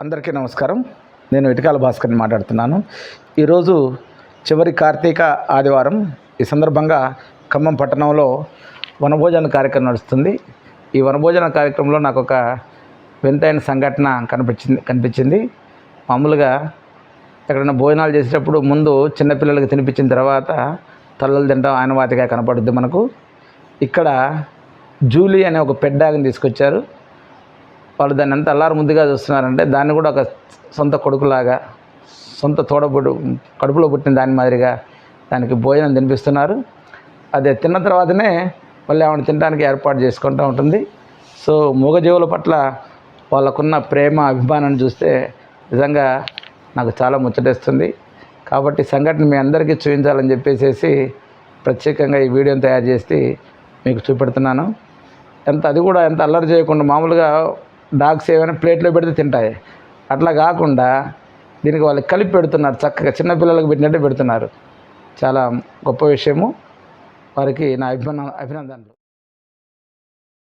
అందరికీ నమస్కారం. నేను ఇటకాల భాస్కర్ని మాట్లాడుతున్నాను. ఈరోజు చివరి కార్తీక ఆదివారం. ఈ సందర్భంగా ఖమ్మం పట్టణంలో వనభోజన కార్యక్రమం నడుస్తుంది. ఈ వనభోజన కార్యక్రమంలో నాకు ఒక వింతైన సంఘటన కనిపించింది. మామూలుగా ఎక్కడైనా భోజనాలు చేసేటప్పుడు ముందు చిన్నపిల్లలకి తినిపించిన తర్వాత తల్లలు తినడం ఆనవాతిగా కనపడుద్ది మనకు. ఇక్కడ జూలీ అనే ఒక పెడ్డాగిని తీసుకొచ్చారు. వాళ్ళు దాన్ని ఎంత అల్లారు ముద్దుగా చూస్తున్నారంటే దాన్ని కూడా ఒక సొంత కొడుకులాగా, సొంత తోడబుడు కడుపులో పుట్టిన దాని మాదిరిగా దానికి భోజనం తినిపిస్తున్నారు. అదే తిన్న తర్వాతనే మళ్ళీ ఆవిడ తినడానికి ఏర్పాటు చేసుకుంటూ ఉంటుంది. సో మూగజీవుల పట్ల వాళ్ళకున్న ప్రేమ అభిమానాన్ని చూస్తే నిజంగా నాకు చాలా ముచ్చటేస్తుంది. కాబట్టి సంఘటన మీ అందరికీ చూపించాలని చెప్పేసి ప్రత్యేకంగా ఈ వీడియోని తయారు చేసి మీకు చూపెడుతున్నాను. అది కూడా ఎంత అల్లరి చేయకుండా, మామూలుగా డాగ్స్ ఏమైనా ప్లేట్లో పెడితే తింటాయి, అట్లా కాకుండా దీనికి వాళ్ళు కలిపి పెడుతున్నారు. చక్కగా చిన్నపిల్లలకు పెట్టినట్టే పెడుతున్నారు. చాలా గొప్ప విషయము. వారికి నా అభినందనలు.